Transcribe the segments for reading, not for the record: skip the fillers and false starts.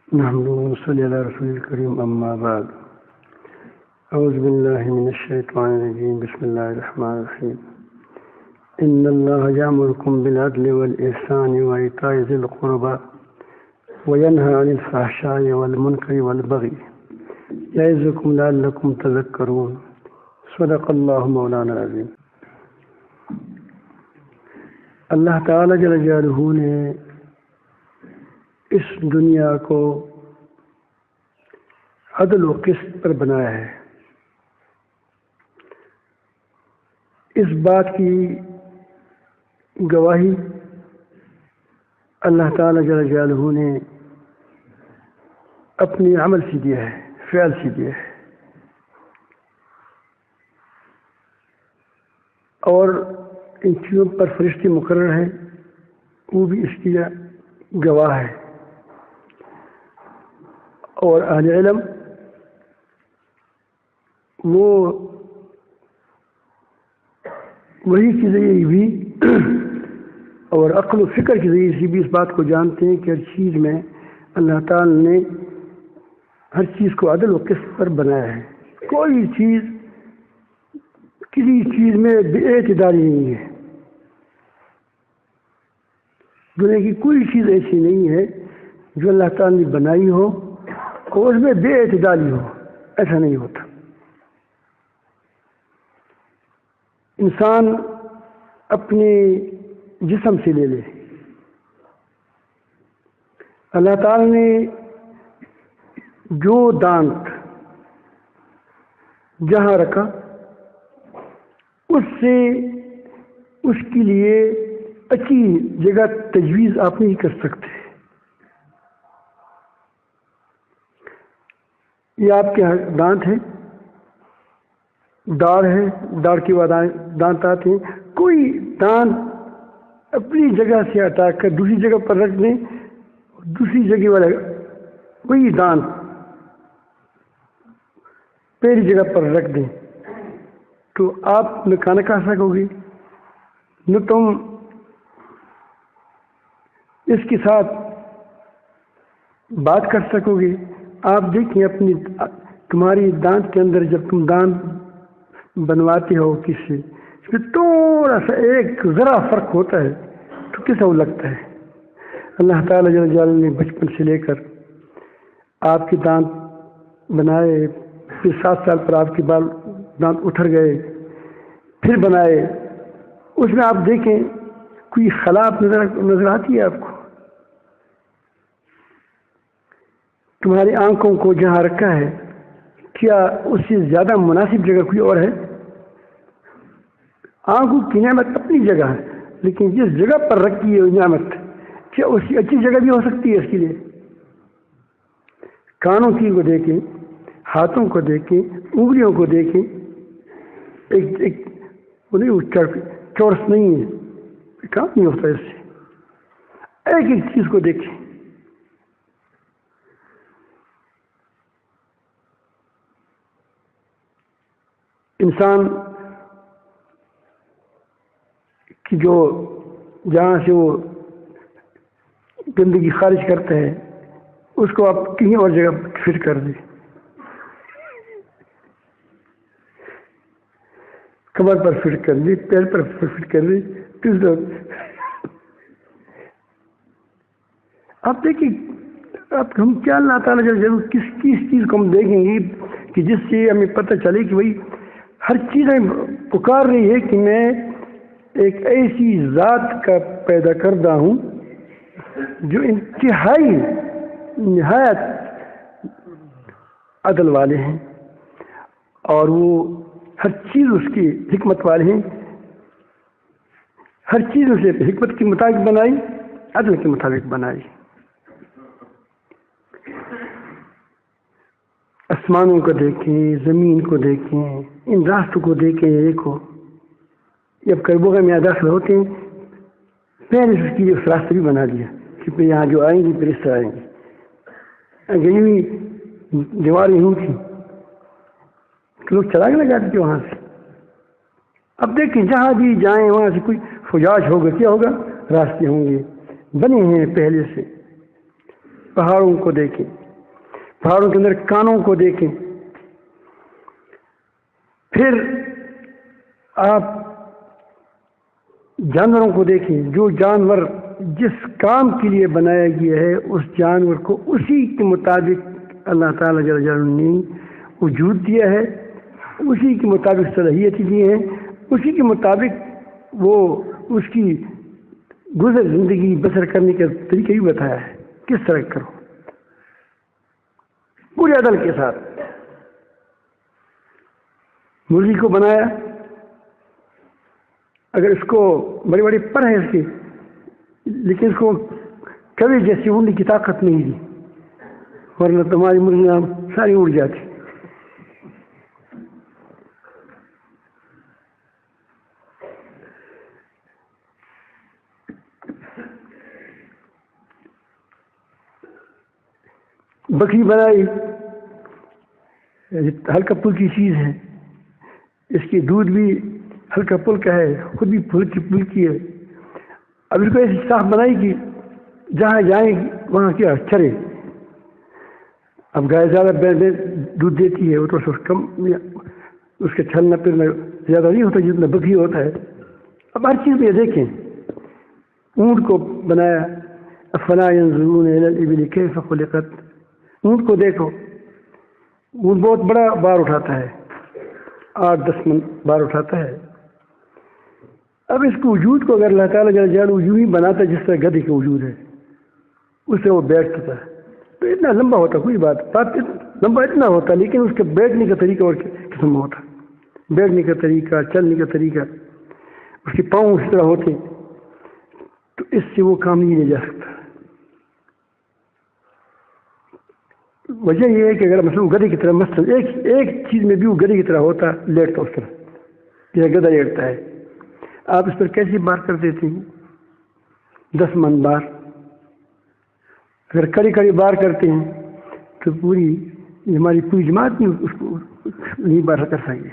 نحمده ونصلي على رسول الكريم أما بعد أعوذ بالله من الشيطان الرجيم بسم الله الرحمن الرحيم إن الله يأمركم بالعدل والإحسان وإيتاء ذي القربى وينهى عن الفحشاء والمنكر والبغي يعظكم لعلكم تذكرون صدق الله مولانا العظيم۔ اللہ تعالی جل جلالہ نے اس دنیا کو عدل و قسط پر بنایا ہے۔ اس بات کی گواہی اللہ تعالی جل جلالہ نے اپنے عمل سے دیا ہے، فعل سے دیا ہے، اور ان چیزوں پر فرشتے مقرر ہیں، وہ بھی اس کی گواہ ہے، اور اہل علم وہ وہی کے ذریعے بھی اور عقل و فکر کے ذریعے سے بھی اس بات کو جانتے ہیں کہ ہر چیز میں اللہ تعالی نے ہر چیز کو عدل و قسط پر بنایا ہے۔ کوئی چیز کسی چیز میں بے اعتدالی نہیں ہے۔ دنیا کی کوئی چیز ایسی نہیں ہے جو اللہ تعالی نے بنائی ہو اور اس میں بے اعتدالی ہو، ایسا نہیں ہوتا۔ انسان اپنے جسم سے لے لے، اللہ تعالی نے جو دانت جہاں رکھا اس سے اس کے لیے اچھی جگہ تجویز آپ نہیں کر سکتے۔ یہ آپ کے دانت ہیں، داڑھ ہے، داڑھ کے بعد دانت آتے ہیں، کوئی دانت اپنی جگہ سے ہٹا کر دوسری جگہ پر رکھ دیں، دوسری جگہ والا وہی دانت پہلی جگہ پر رکھ دیں تو آپ نہ کھانا کھا سکو گے، نہ تم اس کے ساتھ بات کر سکو گے۔ آپ دیکھیں اپنی تمہاری دانت کے اندر جب تم دانت بنواتے ہو کسی اس میں تھوڑا سا ایک ذرا فرق ہوتا ہے تو کیسا وہ لگتا ہے۔ اللہ تعالیٰ جل جلالہ نے بچپن سے لے کر آپ کے دانت بنائے، پھر 7 سال پر آپ کے بال دانت اٹھر گئے، پھر بنائے، اس میں آپ دیکھیں کوئی خلاف نظر آتی ہے آپ کو؟ تمہاری آنکھوں کو جہاں رکھا ہے کیا اس سے زیادہ مناسب جگہ کوئی اور ہے؟ آنکھوں کی نعمت اپنی جگہ ہے، لیکن جس جگہ پر رکھی ہے وہ نعمت کیا اس سے اچھی جگہ بھی ہو سکتی ہے؟ اس کے لیے کانوں کی کو دیکھیں، ہاتھوں کو دیکھیں، انگلیوں کو دیکھیں، ایک چورس نہیں ہے، کام نہیں ہوتا اس سے۔ ایک ایک چیز کو دیکھیں۔ انسان کی جو جہاں سے وہ گندگی خارج کرتا ہے اس کو آپ کہیں اور جگہ فٹ کر دیں، کمر پر فٹ کر دی، پیر پر فٹ کر دی، آپ دیکھیں اب ہم کیا اللہ تعالیٰ ضرور کس چیز کو ہم دیکھیں گے کہ جس سے ہمیں پتہ چلے کہ بھائی ہر چیز ہمیں پکار رہی ہے کہ میں ایک ایسی ذات کا پیدا کردہ ہوں جو انتہائی نہایت عدل والے ہیں، اور وہ ہر چیز اس کی حکمت والے ہیں، ہر چیز اسے حکمت کے مطابق بنائی، عدل کے مطابق بنائی۔ آسمانوں کو دیکھیں، زمین کو دیکھیں، ان راستوں کو دیکھیں، دیکھو جب کربوگا میں داخل ہوتے ہیں پہلے اس کی اس راستے بھی بنا دیا کہ پھر یہاں جو آئیں گے پھر اس طرح آئیں گے، گئی ہوئی دیواریں ہوں تھیں کہ لوگ چلا کے جاتے تھے وہاں سے۔ اب دیکھیں جہاں بھی جائیں وہاں سے کوئی فجاج ہوگا، کیا ہوگا؟ راستے ہوں گے، بنے ہیں پہلے سے، پہاڑوں کو دیکھیں، پہاڑوں کے اندر کانوں کو دیکھیں، پھر آپ جانوروں کو دیکھیں، جو جانور جس کام کے لیے بنایا گیا ہے اس جانور کو اسی کے مطابق اللہ تعالیٰ جل جلالہ نے وجود دیا ہے، اسی کے مطابق صلاحیت دی ہیں، اسی کے مطابق وہ اس کی گزر زندگی بسر کرنے کا طریقہ بھی بتایا ہے، کس طرح کرو پورے عدل کے ساتھ۔ مرغی کو بنایا، اگر اس کو بڑی بڑی پر ہے اس کی، لیکن اس کو کبھی جیسی اڑنے کی طاقت نہیں دی، ورنہ تمہاری مرغیاں ساری اڑ جاتی۔ بکری بنائی، ہلکا پھلکی چیز ہے، اس کی دودھ بھی ہلکا پھلکا ہے، خود بھی پھلکی پھلکی ہے۔ اب اس کو ایسی صاف بنائی کہ جہاں جائیں وہاں کیا چرے۔ اب گائے زیادہ دودھ دیتی ہے، وہ تو کم، اس کے چھلنا پھرنا زیادہ نہیں ہوتا جتنا بکری ہوتا ہے۔ اب ہر چیز میں دیکھیں، اونٹ کو بنایا، افلا ينظرون الى الابل كيف خلقت، اونٹ کو دیکھو، اونٹ بہت بڑا بار اٹھاتا ہے، 8-10 من بار اٹھاتا ہے۔ اب اس کے وجود کو اگر اللہ تعالیٰ جل جلالہ یوں ہی بناتا ہے جس طرح گدھے کا وجود ہے، اس سے وہ بیٹھتا ہے تو اتنا لمبا ہوتا، کوئی بات لمبا اتنا ہوتا، لیکن اس کے بیٹھنے کا طریقہ اور قسم ہوتا، بیٹھنے کا طریقہ، چلنے کا طریقہ، اس کے پاؤں اس طرح ہوتے، تو اس سے وہ کام نہیں لے جا سکتا۔ وجہ یہ ہے کہ اگر مثلا گدھے کی طرح مثلا ایک چیز میں بھی وہ گدھے کی طرح ہوتا، لیٹتا اس طرح، یہ گدھا لیٹتا ہے، آپ اس پر کیسی بار کر دیتے ہیں؟ 10 من بار۔ اگر کڑی کڑی بار کرتے ہیں تو ہماری پوری جماعت نہیں اس کو نہیں بار کر سکے۔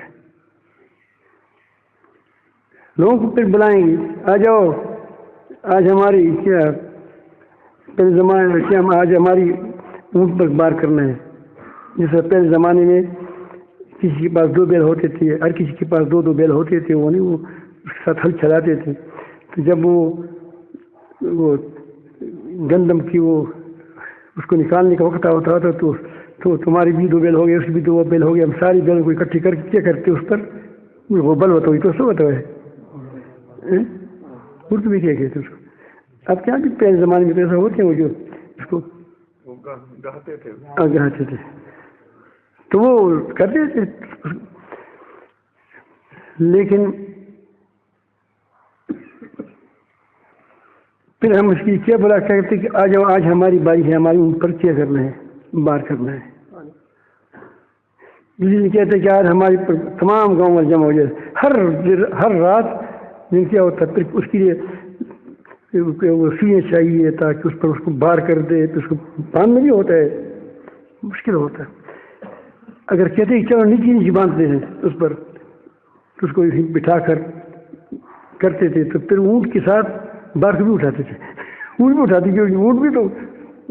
لوگوں کو پھر بلائیں گے، آ جاؤ، آج ہماری کیا پہلے زمانے میں کیا آج ہماری اونٹ پر بار کرنا ہے۔ جیسے پہلے زمانے میں کسی کے پاس 2 بیل ہوتے تھے، ہر کسی کے پاس 2 بیل ہوتے تھے، وہ نہیں وہ اس کے ساتھ ہل چلاتے تھے، تو جب وہ گندم کی وہ اس کو نکالنے کا وقت ہوتا تھا تو تمہاری بھی 2 بیل ہو گئے، اس کی بھی 2 بیل ہو گئے، ہم ساری بیل کو اکٹھی کر کے کیا کرتے اس پر وہ بل ہوتا ہوئی تو سو ہوتا ہے، اردو بھی کیا کہتے اس کو۔ اب کیا بھی پہلے زمانے میں تو ایسا ہوتے ہیں، وہ جو اس کو گاہتے تھے تو وہ کرتے تھے، لیکن پھر ہم اس کی کیا بلا کرتے کہ آ جاؤ، آج ہماری باری ہے، ہماری اوپر کیا کرنا ہے، بار کرنا ہے۔ دوسری کہتے کہ آج ہماری تمام گاؤں میں جمع ہو جائے، ہر رات دن کیا ہوتا ہے، پھر اس کے لیے وہ سوئیں چاہیے تاکہ اس پر اس کو بار کر دے، تو اس کو باندھنا بھی ہوتا ہے، مشکل ہوتا ہے۔ اگر کہتے کہ چلو نیچے باندھتے ہیں اس پر، تو اس کو بٹھا کر کرتے تھے، تو پھر اونٹ کے ساتھ بار کو بھی اٹھاتے تھے، اونٹ بھی اٹھاتے، کیونکہ اونٹ بھی تو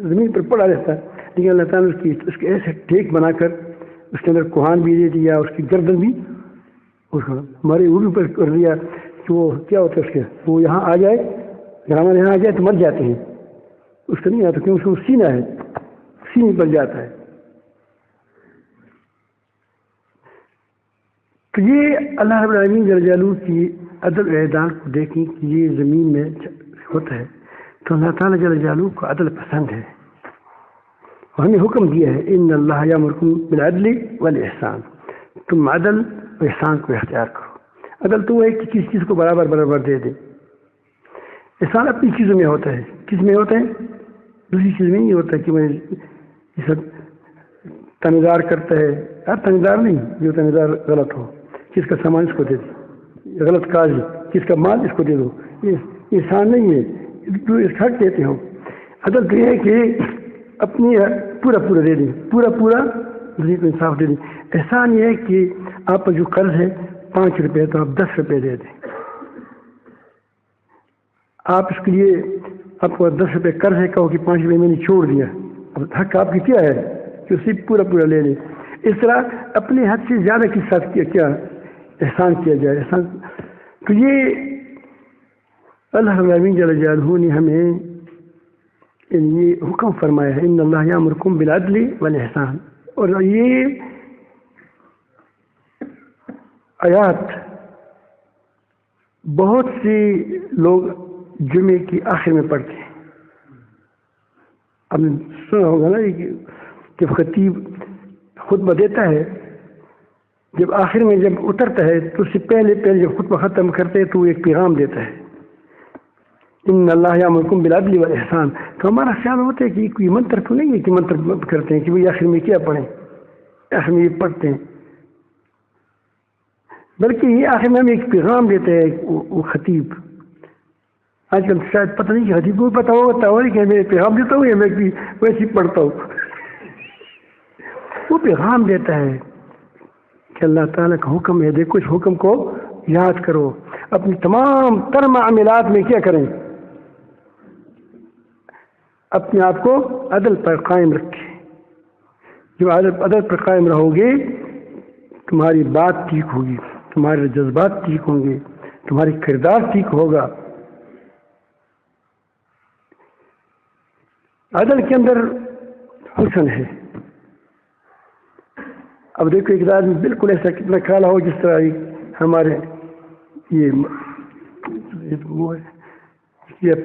زمین پر پڑا رہتا ہے، لیکن اللہ تعالیٰ نے اس کے ایسے ٹیک بنا کر اس کے اندر کوہان بھی دے دیا، اس کی گردن بھی ہمارے اونٹ پر کر دیا کہ وہ کیا ہوتا ہے اس کے، وہ یہاں آ جائے، اگر ہمارے یہاں آ جائے تو مر جاتے ہیں، اس کا نہیں آتا کیونکہ اس کو سینہ ہے، سینے پر جاتا ہے۔ تو یہ اللہ رب العالمین جل جلالہ کی عدل اعدال کو دیکھیں کہ یہ زمین میں ہوتا ہے، تو اللہ تعالیٰ جل جلالہ کو عدل پسند ہے، اور ہمیں حکم دیا ہے ان اللہ یامرکم بالعدل والاحسان، تم عدل و احسان کو اختیار کرو۔ عدل تو وہ ہے کہ کسی چیز کو برابر برابر دے دے، احسان اپنی چیزوں میں ہوتا ہے، کس میں ہوتا ہے؟ دوسری چیز میں نہیں ہوتا کہ میں یہ سب تنگدار کرتا ہے، تنگدار نہیں، جو تنگدار غلط ہو، کس کا سامان اس کو دے دو، غلط کاج کس کا مال اس کو دے دو، یہ احسان نہیں ہے، تو اس حق دیتے ہو۔ عدل تو یہ ہے کہ اپنی پورا دے دیں، پورا دوسری کو انصاف دے دیں۔ احسان یہ ہے کہ آپ پر جو قرض ہے 5 روپے تو آپ 10 روپے دے دیں، آپ اس کے لیے آپ کو 10 روپے قرض ہے، کہو کہ 5 روپے میں نے چھوڑ دیا، حق آپ کی کیا ہے کہ اسے پورا پورا لے لیں. اس طرح اپنے حد سے زیادہ کے ساتھ کیا احسان کیا جائے. احسان تو یہ اللہ رب العالمین جل جلالہ نے ہمیں یہ حکم فرمایا ہے ان اللہ یامرکم بالعدل والاحسان. اور یہ آیات بہت سے لوگ جمعے کی آخر میں پڑھتے ہیں. آپ نے سنا ہوگا نا کہ خطیب خطبہ دیتا ہے، جب آخر میں جب اترتا ہے تو اس سے پہلے جب خطبہ ختم کرتے ہیں تو وہ ایک پیغام دیتا ہے ان اللہ یامرکم بالعدل والاحسان. تو ہمارا خیال ہوتا ہے کہ کوئی منتر تو نہیں ہے کہ منتر کرتے ہیں کہ وہ آخر میں کیا پڑھیں، آخر میں یہ پڑھتے ہیں، بلکہ یہ آخر میں ہمیں ایک پیغام دیتا ہے وہ خطیب. آج کل شاید پتہ نہیں کہ خطیب کو پتہ ہوتا ہے کہ میں پیغام دیتا ہوں یا میں ویسے ہی پڑھتا ہوں. وہ پیغام دیتا ہے کہ اللہ تعالیٰ کا حکم ہے، دیکھو اس حکم کو یاد کرو، اپنی تمام تر معاملات میں کیا کریں، اپنے آپ کو عدل پر قائم رکھیں. جو عدل پر قائم رہو گے تمہاری بات ٹھیک ہوگی، تمہارے جذبات ٹھیک ہوں گے، تمہاری کردار ٹھیک ہوگا. عدل کے اندر حسن ہے. اب دیکھو ایک آدمی بالکل ایسا کتنا کالا ہو جس طرح ہمارے یہ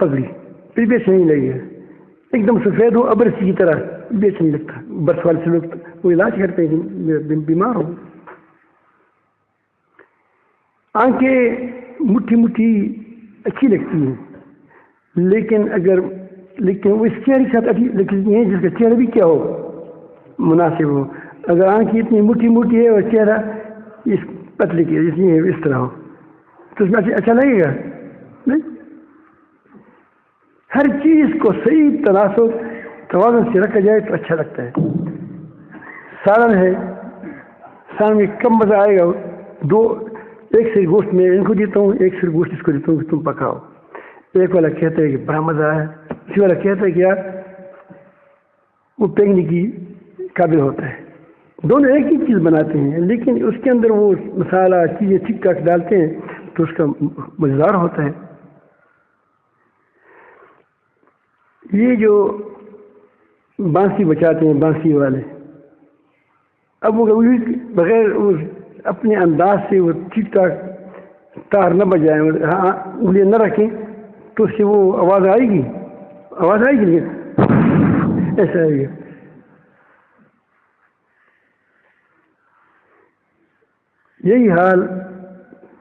پگڑی پھر بھی اچھا نہیں لگے گا، ایک دم سفید ہو ابرسی کی طرح بھی اچھا نہیں لگتا. برس والے سے لوگ وہ علاج کرتے ہیں کہ بیمار ہو. آنکھیں مٹھی مٹھی اچھی لگتی ہیں لیکن وہ اس چہرے کے ساتھ اچھی لگتی ہیں جس کا چہرہ بھی کیا ہو مناسب ہو. اگر آنکھیں اتنی مٹھی مٹھی ہے اور چہرہ اس پتلی کی اس طرح ہو تو اس میں اچھا لگے گا نہیں. ہر چیز کو صحیح تناسب توازن سے رکھا جائے تو اچھا لگتا ہے. سالن ہے، سالن میں کم مزہ آئے گا، ایک سے گوشت میں ان کو دیتا ہوں، ایک سے گوشت اس کو دیتا ہوں کہ تم پکاؤ. ایک والا کہتا ہے کہ بڑا مزہ آیا، اسی والا کہتا ہے کہ یار وہ پینگنے کی قابل ہوتا ہے. دونوں ایک ہی چیز بناتے ہیں لیکن اس کے اندر وہ مسالہ چیزیں ٹھیک ٹھاک ڈالتے ہیں تو اس کا مزیدار ہوتا ہے. یہ جو بانسی بچاتے ہیں بانسی والے، اب وہ بغیر اپنے انداز سے وہ ٹھیک ٹھاک تار نہ بجائیں، انگلیاں نہ رکھیں تو اس سے وہ آواز آئے گی ایسا آئے گا. یہی حال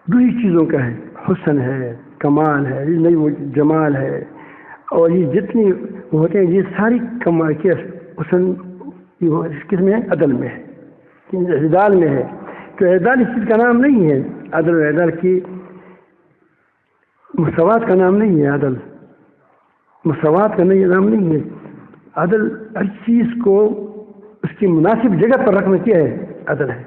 دوسری چیزوں کا ہے. حسن ہے، کمال ہے، یہ نہیں وہ جمال ہے، اور یہ جتنی ہوتے ہیں یہ ساری کمال کے حسن کس میں ہے؟ عدل میں ہے، اعتدال میں ہے. تو اعتدال اس چیز کا نام نہیں ہے. عدل و اعتدال کی مساوات کا نام نہیں ہے. عدل مساوات کا نام نہیں ہے. عدل ہر چیز کو اس کی مناسب جگہ پر رکھنا کیا ہے؟ عدل ہے.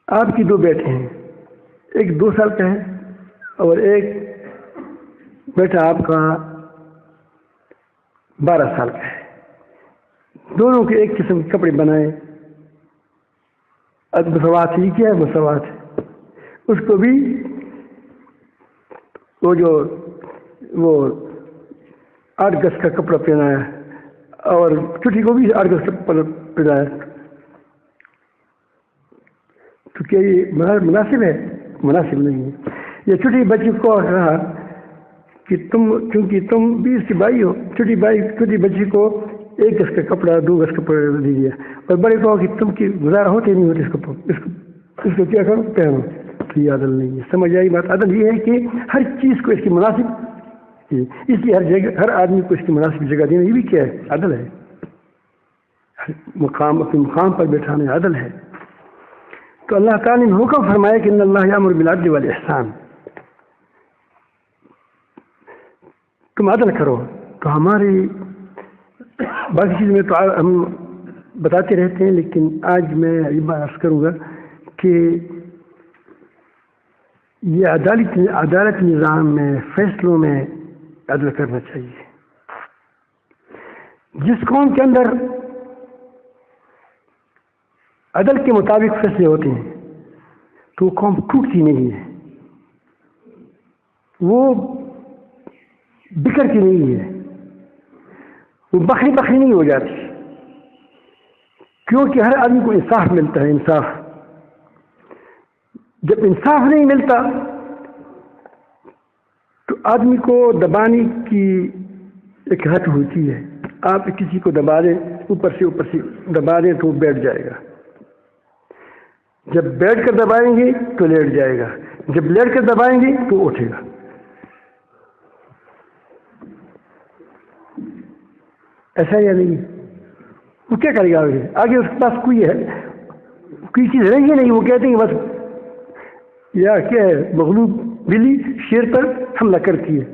آپ کی دو بیٹے ہیں، ایک 2 سال کا ہے اور ایک بیٹا آپ کا 12 سال کا ہے. دونوں کے ایک قسم کے کپڑے بنائے. اب مساوات ہی کیا ہے؟ مساوات ہے. اس کو بھی وہ 8 گز کا کپڑا پہنایا اور چھٹی کو بھی 8 گز کا کپڑا پہنایا. تو کیا یہ مناسب ہے؟ مناسب نہیں ہے. یہ چھوٹی بچی کو کہا کہ چونکہ تم بھی اس کی بھائی ہو، چھوٹی بچی کو 1 گز کا کپڑا 2 گز کپڑا دے دیا، اور بڑے کو کہ تم کی گزارا ہوتے نہیں ہوتے اس کو کیا کرو؟ پہنو. تو یہ عدل نہیں ہے. سمجھ آئی بات؟ عدل یہ ہے کہ ہر چیز کو اس کی مناسب، اس لیے ہر آدمی کو اس کی مناسب جگہ دینا، یہ بھی کیا ہے؟ عدل ہے. اپنے مقام پر بیٹھانا عدل ہے. تو اللہ تعالیٰ نے حکم فرمایا کہ ان اللہ یامر بالعدل والاحسان، تم عدل کرو. تو ہماری باقی چیز میں تو ہم بتاتے رہتے ہیں، لیکن آج میں یہ بات عرض کروں گا کہ یہ عدالت نظام میں، فیصلوں میں عدل کرنا چاہیے. جس قوم کے اندر عدل کے مطابق فیصلے ہوتے ہیں تو وہ قوم ٹوٹتی نہیں ہے, وہ بکھرتی نہیں ہے, وہ بکھری بکھری نہیں ہو جاتی, کیونکہ ہر آدمی کو انصاف ملتا ہے. انصاف جب انصاف نہیں ملتا تو آدمی کو دبانے کی ایک حد ہوتی ہے. آپ کسی کو دبا دیں, اوپر سے دبا دیں تو وہ بیٹھ جائے گا, جب بیٹھ کر دبائیں گے تو لیٹ جائے گا, جب لیٹ کر دبائیں گے تو اٹھے گا. ایسا یا نہیں؟ وہ کیا کرے گا آگے اس کے پاس کوئی چیز رہی ہے نہیں. وہ کہتے ہیں بس یا کیا ہے, مغلوب بلی شیر پر حملہ کرتی ہے,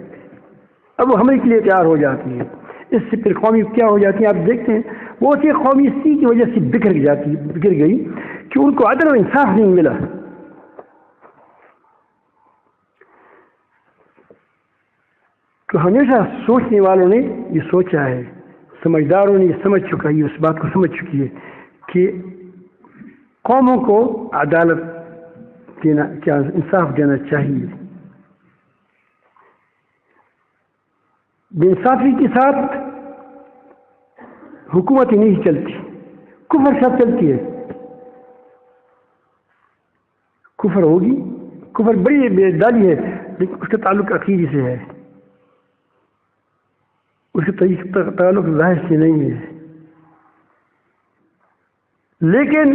اب وہ حملے کے لیے تیار ہو جاتی ہے. اس سے پھر قومی کیا ہو جاتی ہے آپ دیکھتے ہیں, وہ اسی قومی اسی کی وجہ سے بکھر گئی کہ ان کو عدل و انصاف نہیں ملا. تو ہمیشہ سوچنے والوں نے یہ سوچا ہے, سمجھداروں نے یہ سمجھ چکا ہے, اس بات کو سمجھ چکی ہے کہ قوموں کو عدالت دینا, کیا انصاف دینا چاہیے. بے انصافی کے ساتھ حکومت ہی نہیں چلتی, کفر ساتھ چلتی ہے. کفر ہوگی, کفر بڑی بے دالی ہے, لیکن اس کا تعلق عقیدے سے ہے, اس کا تعلق ظاہر سے نہیں ہے. لیکن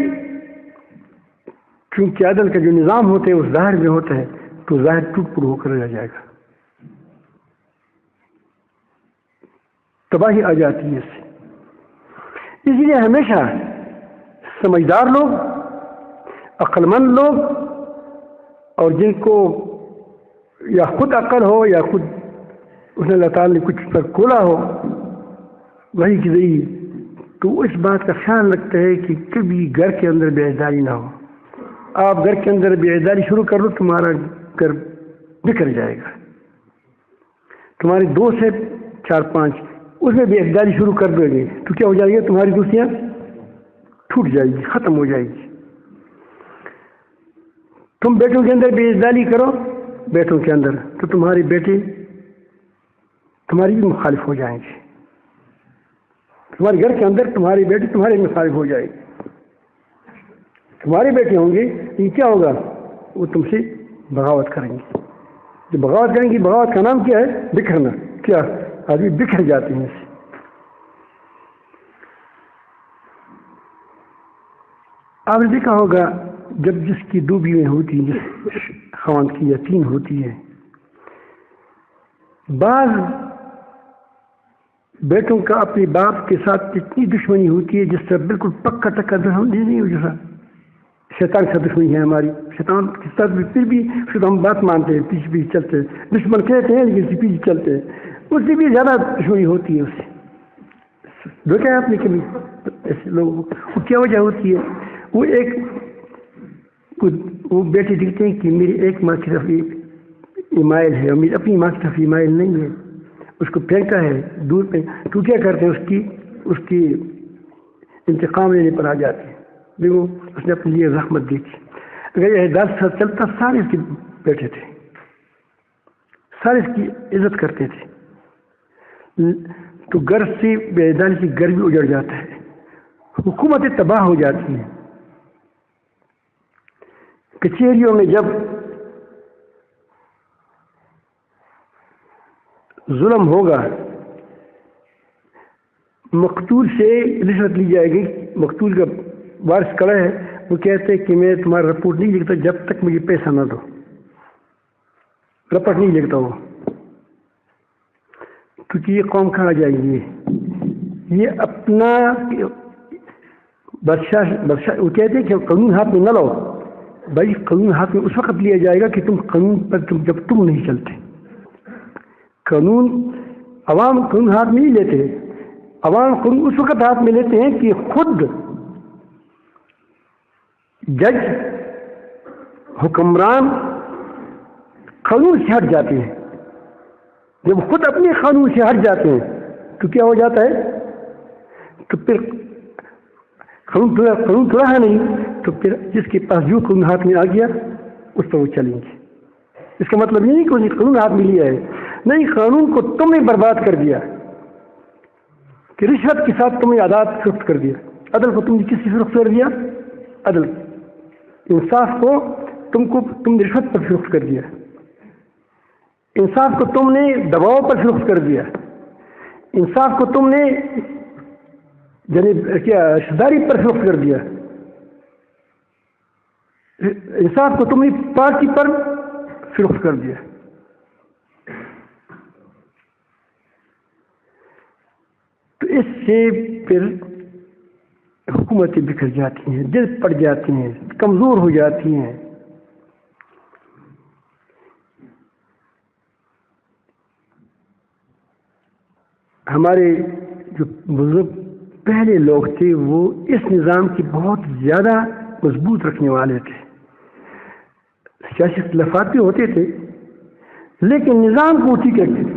چونکہ عدل کا جو نظام ہوتا ہے وہ ظاہر میں ہوتا ہے تو ظاہر ٹوٹ پھوٹ ہو کر رہ جائے گا, تباہی آ جاتی ہے اس سے. اس لیے ہمیشہ سمجھدار لوگ, عقل مند لوگ, اور جن کو یا خود عقل ہو یا خود اس نے اللہ تعالیٰ نے کچھ پر کھولا ہو وہی کے ذریعے, تو اس بات کا خیال رکھتا ہے کہ کبھی گھر کے اندر بے عدالی نہ ہو. آپ گھر کے اندر بے عدالی شروع کر لو, تمہارا گھر بکھر جائے گا. تمہاری 2 سے 4-5 اس میں بے عدالی شروع کر دو گے تو کیا ہو جائے گا, تمہاری دوستیاں ٹوٹ جائے گی, ختم ہو جائے گی. تم بیٹوں کے اندر بے عدالی کرو بیٹوں کے اندر تو تمہارے بیٹے تمہاری بھی مخالف ہو جائیں گے. تمہارے گھر کے اندر تمہاری بیٹی تمہارے مخالف ہو جائے گی. تمہارے بیٹے ہوں گے یہ کیا ہوگا, وہ تم سے بغاوت کریں گے. جو بغاوت کریں گے, بغاوت کا نام کیا ہے, بکھرنا. کیا آدمی بکھر جاتے ہیں. آپ نے دیکھا ہوگا جب جس کی 2 بیویں ہوتی ہیں, جس خاوند کی یا 3 ہوتی ہے, بعض بیٹوں کا اپنے باپ کے ساتھ اتنی دشمنی ہوتی ہے جس سے بالکل پکا ٹکا دشمنی نہیں ہو, جیسا شیطان کے ساتھ دشمنی ہے ہماری. شیطان کے ساتھ بھی پھر بھی ہم بات مانتے ہیں, پیچھے پیچھے چلتے ہیں. دشمن کہتے ہیں لیکن پیچھے چلتے ہیں, اس سے بھی زیادہ دشمنی ہوتی ہے. اس سے دیکھا ہے آپ نے کبھی ایسے لوگوں کو؟ وہ کیا وجہ ہوتی ہے, وہ بیٹے دکھتے ہیں کہ میری ایک ماں کی طرف مائل ہے اور میری اپنی ماں کی طرف مائل نہیں ہے, اس کو پھینکا ہے دور پہ, تو کیا کرتے ہیں اس کی انتقام لینے پر آ جاتے ہیں. دیکھو اس نے اپنے لیے زحمت دی تھی. اگر یہ اعداد سے چلتا سارے اس کے بیٹھے تھے, سارے اس کی عزت کرتے تھے, تو گھر سے بے اعداد سے گھر بھی اجڑ جاتا ہے, حکومتیں تباہ ہو جاتی ہیں. کچہریوں میں جب ظلم ہوگا, مقتول سے رشوت لی جائے گی. مقتول کا وارث کڑا ہے, وہ کہتے ہیں کہ میں تمہارا رپورٹ نہیں لکھتا جب تک مجھے پیسہ نہ دو. رپورٹ نہیں لکھتا وہ, کیونکہ یہ قوم کہاں جائے گی. یہ اپنا بادشاہ وہ کہتے ہیں کہ قانون ہاتھ میں نہ لاؤ. بھائی قانون ہاتھ میں اس وقت لیا جائے گا کہ تم قانون پر جب تم نہیں چلتے. قانون عوام قانون ہاتھ میں نہیں لیتے. عوام قانون اس وقت ہاتھ میں لیتے ہیں کہ خود جج حکمران قانون سے ہٹ جاتے ہیں. جب خود اپنے قانون سے ہٹ جاتے ہیں تو کیا ہو جاتا ہے؟ تو پھر قانون تھوڑا ہے نہیں، تو پھر جس کے پاس جو قانون ہاتھ میں آ گیا اس پر وہ چلیں گے۔ اس کا مطلب یہ نہیں کہ قانون ہاتھ میں لیا ہے، نہیں، قانون کو تم نے برباد کر دیا کہ رشوت کے ساتھ تم نے عدالت فروخت کر دیا، عدل کو تم نے کس سے فروخت کر دیا؟ عدل، انصاف کو تم نے رشوت پر فروخت کر دیا، انصاف کو تم نے دباؤ پر فروخت کر دیا، انصاف کو تم نے کیا رشتہ داری پر فروخت کر دیا، انصاف کو تم نے پارٹی پر فروخت کر دیا۔ تو اس سے پھر حکومتیں بکھر جاتی ہیں، دل پڑ جاتی ہیں، کمزور ہو جاتی ہیں۔ ہمارے جو بزرگ پہلے لوگ تھے وہ اس نظام کی بہت زیادہ مضبوط رکھنے والے تھے۔ سیاسی اختلافات بھی ہوتے تھے لیکن نظام کو ٹھیک رکھتے تھے،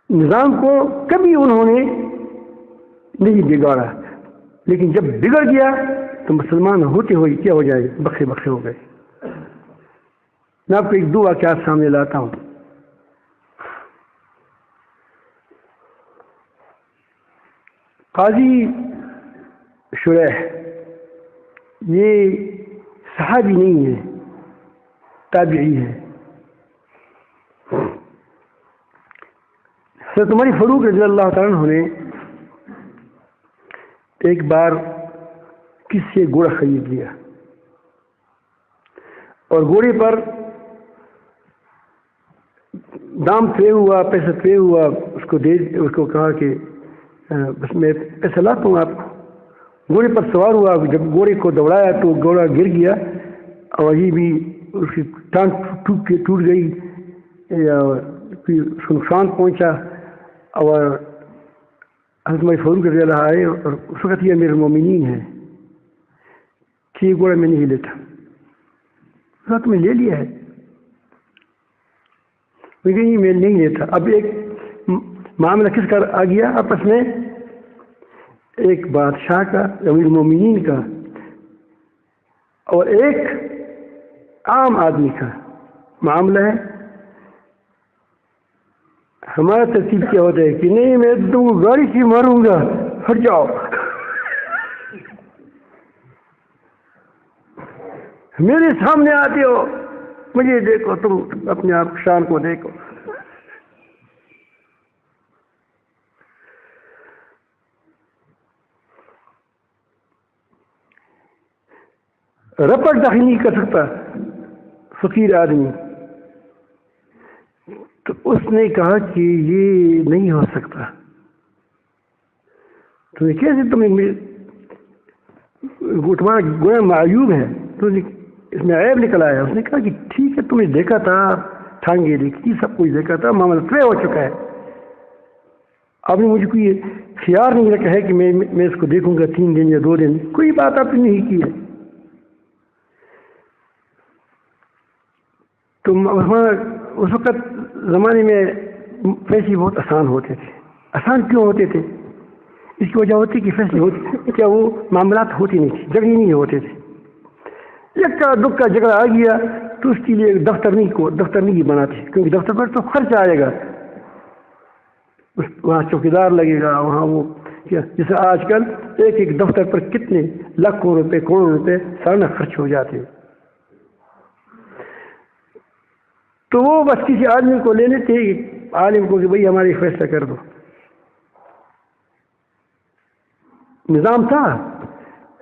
نظام کو کبھی انہوں نے نہیں بگاڑا، لیکن جب بگڑ گیا تو مسلمان ہوتے ہوئے کیا ہو جائے؟ بخشے بخشے ہو گئے۔ میں آپ کو ایک دو واقعات سامنے لاتا ہوں۔ قاضی شریح یہ صحابی نہیں ہے، تابعی ہے۔ حضرت عمر فاروق رضی اللہ تعالیٰ عنہ نے ایک بار کسی سے گھوڑا خرید لیا اور گھوڑے پر دام طے ہوا، پیسہ طے ہوا، اس کو کہا کہ بس میں پیسہ لاتا ہوں آپ کو۔ گھوڑے پر سوار ہوا، جب گھوڑے کو دوڑایا تو گھوڑا گر گیا اور یہ بھی اس کی ٹانگ ٹوٹ گئی یا اس کو نقصان پہنچا، اور حضرت عمر فاروق رضی اللہ آئے اور اس وقت یہ امیر المومنین ہے کہ یہ گھوڑا میں نہیں لیتا، تم نے لے لیا ہے؟ لیکن میں نہیں لیتا۔ اب ایک معاملہ کس کا آ گیا آپس میں؟ ایک بادشاہ کا، امیر المومنین کا، اور ایک عام آدمی کا معاملہ ہے۔ ہمارا ترتیب کیا ہوتا ہے کہ نہیں، میں تم کو گاڑی سے ماروں گا، ہٹ جاؤ، میرے سامنے آتے ہو، مجھے دیکھو، تم اپنے آپ شان کو دیکھو۔ رپٹ داخل نہیں کر سکتا فقیر آدمی، تو اس نے کہا کہ یہ نہیں ہو سکتا، تو کیسے تمہارا گناہ معیوب ہے، تو اس میں عیب نکل آیا۔ اس نے کہا کہ ٹھیک ہے، تم نے دیکھا تھا، ٹھانگے دیکھی، سب کچھ دیکھا تھا، معاملہ طے ہو چکا ہے، آپ نے مجھے کوئی خیال نہیں رکھا ہے کہ میں اس کو دیکھوں گا 3 دن یا 2 دن، کوئی بات آپ نے نہیں کی ہے۔ تو اس وقت زمانے میں فیصلے بہت آسان ہوتے تھے۔ آسان کیوں ہوتے تھے؟ اس کی وجہ ہوتی کہ فیصلے ہوتے، کیا وہ معاملات ہوتی نہیں تھی، جھگڑے نہیں ہوتے تھے۔ ایک کا دکھ کا جھگڑا آ گیا تو اس کے لیے دفتر نہیں بناتے، کیونکہ دفتر پر تو خرچ آئے گا، وہاں چوکیدار لگے گا، وہاں وہ جیسے آج کل ایک دفتر پر کتنے لاکھوں روپے، کروڑوں روپے سالانہ خرچ ہو جاتے ہیں۔ تو وہ بس کسی آدمی کو لے لیتے، عالم کو، کہ بھئی ہماری فیصلہ کر دو۔ نظام تھا،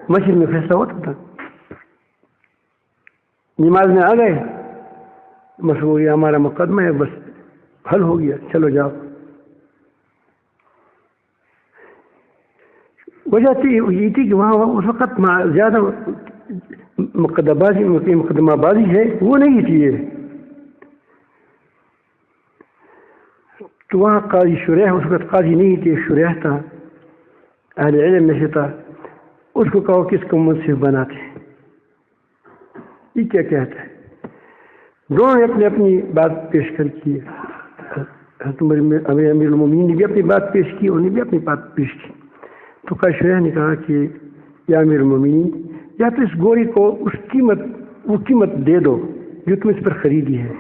مسجد میں فیصلہ ہوتا تھا، نماز میں آ گئے، بس وہ یہ ہمارا مقدمہ ہے، بس حل ہو گیا، چلو جاؤ۔ وجہ یہ تھی کہ وہاں اس وقت زیادہ مقدمہ بازی ہے وہ نہیں تھی یہ، تو وہاں قاضی شریح، اس وقت قاضی نہیں تھے، شریح تھا، اہل علم میں سے تھا، اس کو کہو کس کو منصف بناتے، یہ کیا کہتا ہے؟ دونوں نے اپنی اپنی بات پیش کر کی. امیر المومنین نے بھی اپنی بات پیش کی, انہوں نے بھی اپنی بات پیش کی. تو قیصر نے کہا کہ یا امیر المومنین, یا تو اس گوری کو وہ قیمت دے دو جو تم اس پر خریدی ہے,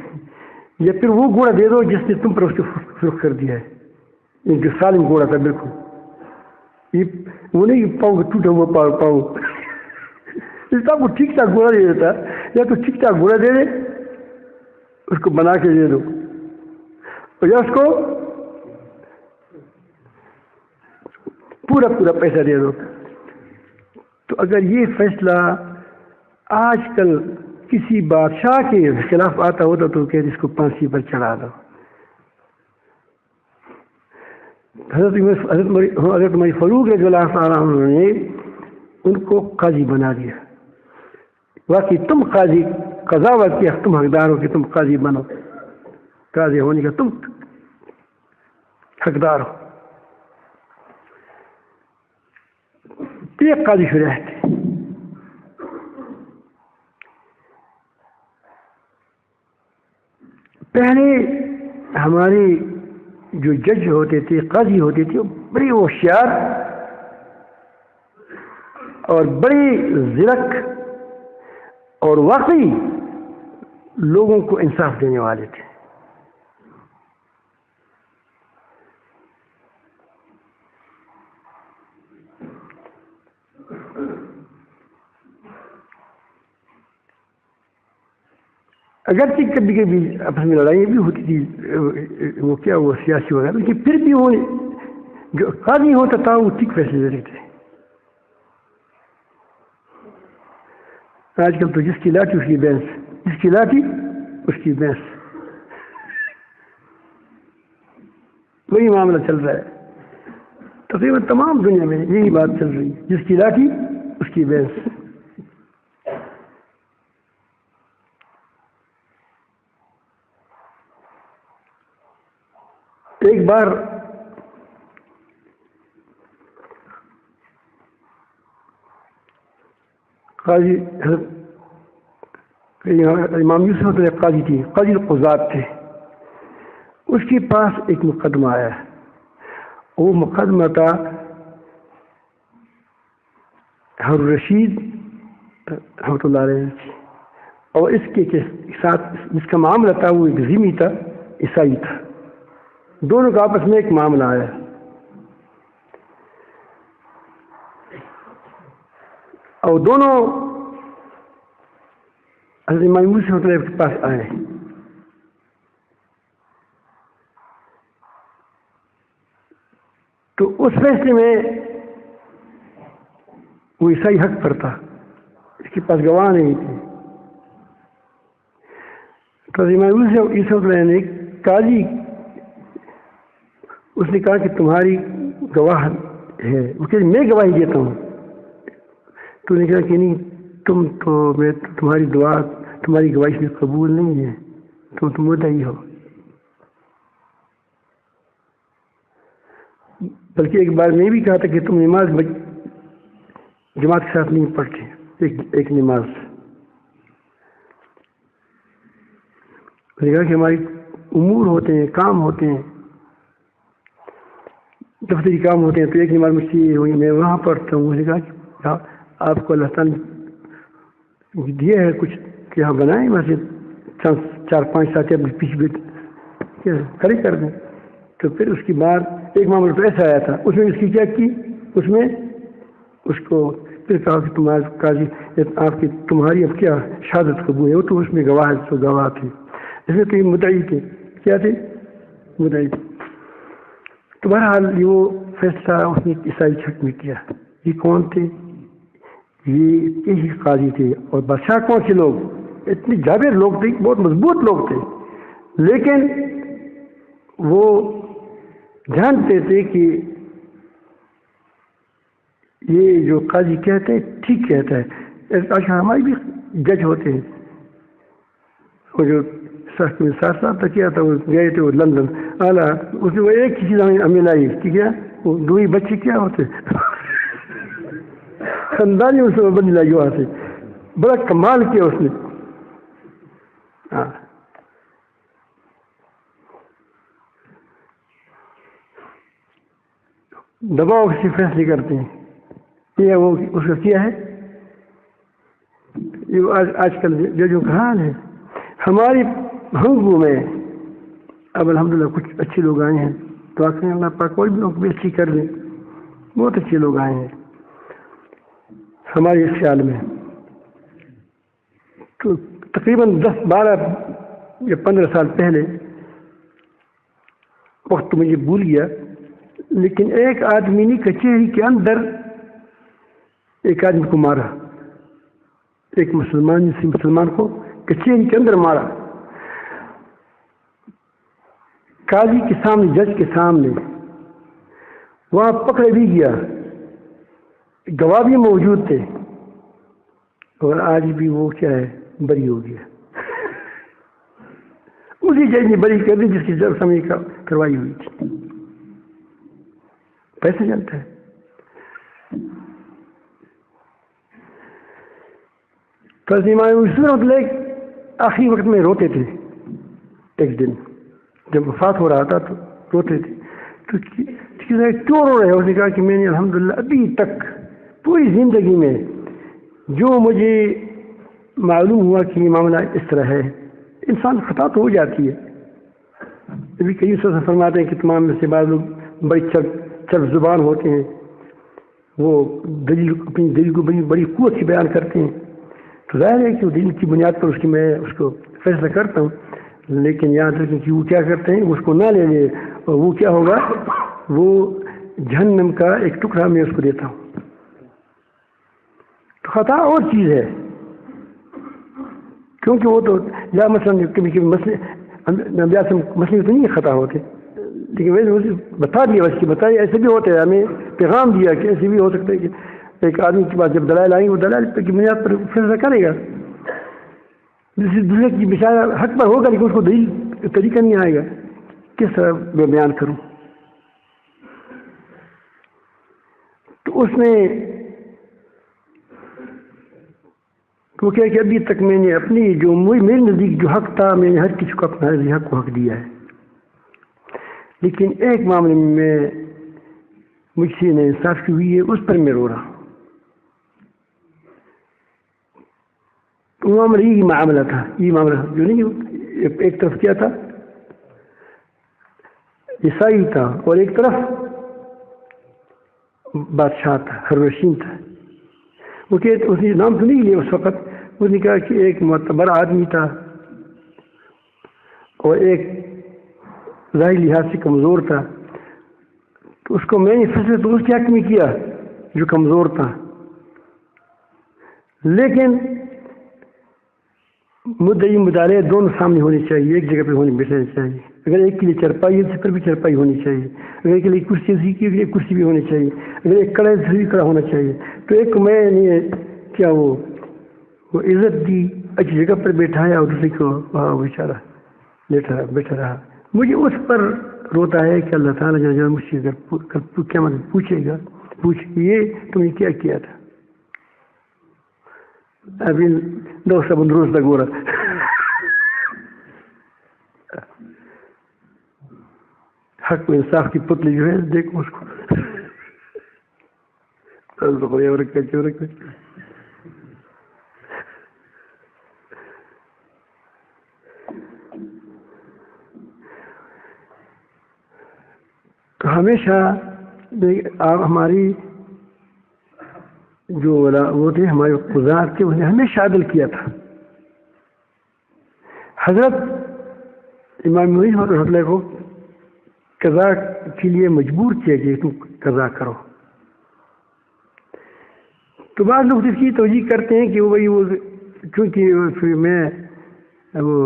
یا پھر وہ گھوڑا دے دو جس نے تم پر اس کو فروخت کر دیا ہے, جو سالم گھوڑا تھا بالکل. یہ وہ نہیں پاؤں ٹوٹا ہوا پاؤں اس کا وہ ٹھیک ٹھاک گھوڑا دے دیتا, یا تو ٹھیک ٹھاک گھوڑا دے دے, اس کو بنا کے دے دو, یا اس کو پورا پیسہ دے دو. تو اگر یہ فیصلہ آج کل کسی بادشاہ کے خلاف آتا ہوتا تو کہتے اس کو پھانسی پر چڑھا دو. حضرت عمر فاروق رضی اللہ تعالیٰ عنہ نے ان کو قاضی بنا دیا. واقعی تم قاضی قضاوت کیا, تم حقدار ہو کہ تم قاضی بنو, قاضی ہونے کا تم حقدار ہو. ایک قاضی شریعہ تھے. پہلے ہمارے جو جج ہوتے تھے, قاضی ہوتے تھے, وہ بڑی ہوشیار اور بڑی ذلک اور واقعی لوگوں کو انصاف دینے والے تھے. اگرچہ کبھی کبھی آپس میں لڑائیاں بھی ہوتی تھی, وہ کیا وہ سیاسی وغیرہ, لیکن پھر بھی وہ جو قاضی ہوتا تھا وہ ٹھیک فیصلے دیتے تھے. آج کل تو جس کی لاٹھی اس کی بھینس, جس کی لاٹھی اس کی بھینس, وہی معاملہ چل رہا ہے. تقریباً تمام دنیا میں یہی بات چل رہی ہے, جس کی لاٹھی اس کی بھینس. ایک بار قاضی امام یوسف ایک قاضی تھی, قاضی القضات تھے. اس کے پاس ایک مقدمہ آیا. وہ مقدمہ تھا ہارون رشید رحمۃ اللہ علیہ, اور اس کے ساتھ جس کا معاملہ تھا وہ ایک ذمی تھا, عیسائی تھا. دونوں کا آپس میں ایک معاملہ آیا. اور دونوں حضرت امام یوسف کے پاس آئے. تو اس فیصلے میں وہ عیسائی حق پر تھا, اس کے پاس گواہ نہیں تھے. تو امام یوسف نے قاضی, اس نے کہا کہ تمہاری گواہ ہے, وہ کہ میں گواہی دیتا ہوں. تو نے کہا کہ نہیں, تم تو میں تمہاری دعا تمہاری گواہی میں قبول نہیں ہے, تم مدعی ہو. بلکہ ایک بار میں بھی کہا تھا کہ تم نماز جماعت کے ساتھ نہیں پڑھتے, ایک نماز. نے کہا کہ ہماری امور ہوتے ہیں, کام ہوتے ہیں, دفتری کام ہوتے ہیں, تو ایک نماز مجھ سے ہوئی, میں وہاں پڑھتا ہوں. نے کہا کہ آپ کو اللہ تعالیٰ نے دیا ہے کچھ کہ یہاں بنائیں مسجد, 4-5 ساتھی اپنے پیچھے کھڑے کر دیں. تو پھر اس کے بعد ایک معاملہ تو ایسا آیا تھا, اس میں اس کی کیا کی, اس میں اس کو پھر کہا کہ تمہارا قاضی آپ کی تمہاری اب کیا شہادت قبول ہے, وہ تو اس میں گواہ تو گواہ تھے, اس میں تو یہ مدعی تھے, کیا تھے, مدعی تھے. تو بہرحال وہ فیصلہ اس نے عیسائی چھٹ میں کیا. یہ کون تھے, یہ یہی قاضی تھے. اور بادشاہ کون سے لوگ, اتنے جابر لوگ تھے, بہت مضبوط لوگ تھے, لیکن وہ جانتے تھے کہ یہ جو قاضی کہتے ہیں ٹھیک کہتا ہے. آج ہمارے بھی جج ہوتے ہیں, وہ جو سخت میں 7 سال تک کیا تھا, وہ گئے تھے وہ لندن اعلیٰ, اس میں وہ ایک چیز ہمیں لائی کہ کیا وہ 2 بچے کیا ہوتے خاندانی, اس میں بندی لائی وہاں سے, بڑا کمال کیا اس نے. ہاں دباؤ سے فیصلے کرتے ہیں. یہ وہ اس کا کیا ہے. یہ آج کل جو حال ہے ہماری ہنگو میں. اب الحمدللہ کچھ اچھے لوگ آئے ہیں تو آخر اللہ پاک کوئی بھی لوگ بےزتی کر دیں. بہت اچھے لوگ آئے ہیں ہمارے اس خیال میں. تو تقریباً 10-12 یا 15 سال پہلے وقت مجھے بھول گیا، لیکن ایک آدمی نے کچہری کے اندر ایک آدمی کو مارا. ایک مسلمان کو کچہری کے اندر مارا، قاضی کے سامنے، جج کے سامنے. وہاں پکڑے بھی گیا، گواہ بھی موجود تھے، اور آج بھی وہ کیا ہے بری ہو گیا. اسی جج نے بری کر دی جس کی جب سمجھ کروائی ہوئی تھی. پیسہ چلتا ہے. تو آخری وقت میں روتے تھے. ایک دن جب وفات ہو رہا تھا تو روتے تھے. تو کیوں رو رہے؟ اس نے کہا کہ میں نے الحمدللہ ابھی تک پوری زندگی میں جو مجھے معلوم ہوا کہ یہ معاملہ اس طرح ہے. انسان خطا تو ہو جاتی ہے. ابھی کئی سے فرماتے ہیں کہ تمام میں سے بعض لوگ بڑی چرب زبان ہوتے ہیں، وہ اپنی دلیل کو بڑی قوت سے بیان کرتے ہیں. تو ظاہر ہے کہ وہ دلیل کی بنیاد پر میں اس کو فیصلہ کرتا ہوں. لیکن یاد رکھیں کہ وہ کیا کرتے ہیں، اس کو نہ لے لے، اور وہ کیا ہوگا، وہ جہنم کا ایک ٹکڑا میں اس کو دیتا ہوں. تو خطا اور چیز ہے، کیونکہ وہ تو یا مثلا کبھی مسئلے تو نہیں خطا ہوتے، لیکن ویسے بتا دیا، بس بتایا ایسے بھی ہوتے ہیں. ہمیں پیغام دیا کہ ایسے بھی ہو سکتا ہے کہ ایک آدمی کے پاس جب دلائل آئیں گے وہ دلائل کی بنیاد پر فیصلہ کرے گا. دوسرے کی بیچارہ حق پر ہوگا لیکن اس کو دلیل طریقہ نہیں آئے گا. کس طرح میں بیان کروں؟ تو اس نے وہ کیا کہ ابھی تک میں نے اپنی جو میرے نزدیک جو حق تھا میں نے ہر کسی کو اپنا حق کو حق دیا ہے. لیکن ایک معاملے میں مجھ سے ناانصافی ہوئی ہے، اس پر میں رو رہا ہوں. معاملہ یہی معاملہ تھا، یہ معاملہ جو نہیں، ایک طرف کیا تھا عیسائی تھا اور ایک طرف بادشاہ تھا، ہرشین تھا. وہ کہ اس نے نام تو نہیں لیا اس وقت. اس نے کہا کہ ایک معتبر آدمی تھا اور ایک ظاہری لحاظ سے کمزور تھا. تو اس کو میں نے فیصلہ تو اس کے حق میں کیا جو کمزور تھا، لیکن مدعی مدعے دونوں سامنے ہونی چاہیے، ایک جگہ پہ بیٹھنا چاہیے. اگر ایک کے لیے چرپائی ہے پر بھی چرپائی ہونی چاہیے. اگر ایک کے لیے کرسی کی ایک کرسی بھی ہونی چاہیے. اگر ایک کڑے سے بھی کڑا ہونا چاہیے. تو ایک کو میں نے کیا وہ عزت دی، اچھی جگہ پر بیٹھایا، اور دوسرے کو بیچارہ بیٹھا رہا. مجھے اس پر روتا ہے کہ اللہ تعالیٰ جل جلالہ مجھ سے اگر کیا مطلب پوچھے گا، یہ تم نے کیا کیا تھا. ابھی دو سب روز تک ہو رہا. حق و انصاف کی پتلی جو ہے دیکھو اس کو. تو ہمیشہ آپ ہماری جو وہ تھے ہمارے قضات تھے انہیں ہمیشہ عدل کیا تھا. حضرت امام معین رحمۃ اللہ کو قضا کے لیے مجبور کیا کہ تم قضا کرو. تو بعض لوگ اس کی توجیہ کرتے ہیں کہ وہ کیونکہ میں وہ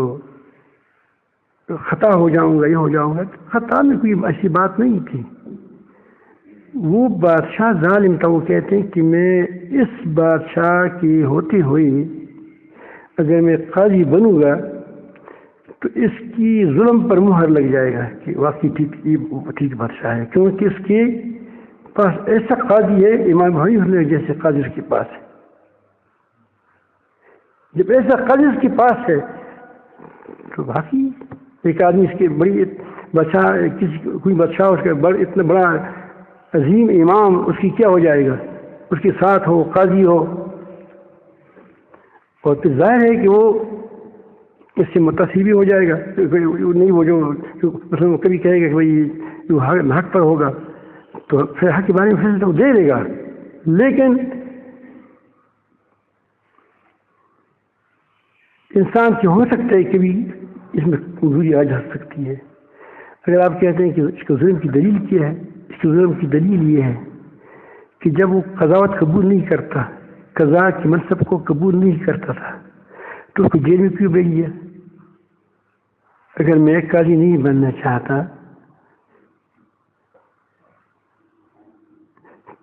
خطا ہو جاؤں گا، یہ ہو جاؤں گا. خطا میں کوئی ایسی بات نہیں تھی. وہ بادشاہ ظالم تھا. وہ کہتے ہیں کہ میں اس بادشاہ کی ہوتے ہوئے اگر میں قاضی بنوں گا تو اس کی ظلم پر مہر لگ جائے گا کہ واقعی ٹھیک بادشاہ ہے، کیونکہ اس کے پاس ایسا قاضی ہے، امام حنیفہ جیسے قاضی اس کے پاس ہے. جب ایسا قاضی اس کے پاس ہے تو باقی ایک آدمی اس کے بڑی بادشاہ کوئی بادشاہ اس کا اتنا بڑا عظیم امام اس کی کیا ہو جائے گا، اس کے ساتھ ہو، قاضی ہو، اور پھر ظاہر ہے کہ وہ اس سے متاثر بھی ہو جائے گا. نہیں وہ جو مثلا وہ کبھی کہے گا کہ بھائی حق پر ہوگا تو پھر حق کے بارے میں فیصلہ دے دے گا، لیکن انسان سے ہو سکتا ہے کبھی اس میں کمزوری آ جا سکتی ہے. اگر آپ کہتے ہیں کہ اس کے ظلم کی دلیل کیا ہے، اس کے ظلم کی دلیل یہ ہے کہ جب وہ قضاوت قبول نہیں کرتا، قضا کے منصب کو قبول نہیں کرتا تھا تو اس کو جیل میں کیوں بھیج دیا؟ اگر میں قاضی نہیں بننا چاہتا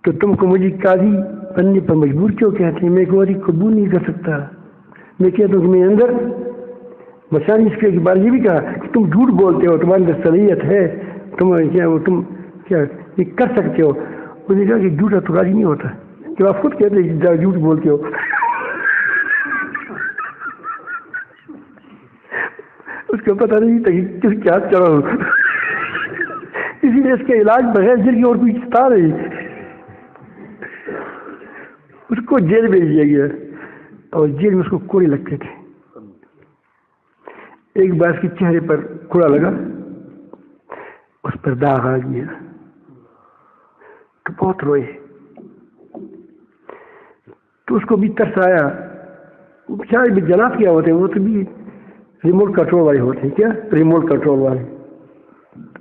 تو تم کو مجھے قاضی بننے پر مجبور کیوں کہتے ہیں؟ میں قاضی قبول نہیں کر سکتا. میں کہتا ہوں کہ میں اندر بچانی اس کے بارے یہ بھی کہا کہ تم جھوٹ بولتے ہو، تمہارے اندر صلاحیت ہے، تم کیا یہ کر سکتے ہو. اس نے کہا کہ جھوٹا تو قاضی نہیں ہوتا. کہ آپ خود کہتے ہیں جھوٹ بولتے ہو. اس کو پتہ نہیں تھا کہ کس کیا چڑھا ہو، اسی لیے اس کا علاج بغیر جیل کی اور کوئی تھا نہیں. اس کو جیل بھیج دیا گیا اور جیل میں اس کو کوڑے لگتے تھے. ایک بار اس کے چہرے پر کوڑا لگا، اس پر داغ آ گیا تو بہت روئے. تو اس کو بھی ترس آیا. شاید بھی جناب کیا ہوتے ہیں، وہ تو بھی ریموٹ کنٹرول والے ہوتے ہیں. کیا ریموٹ کنٹرول والے.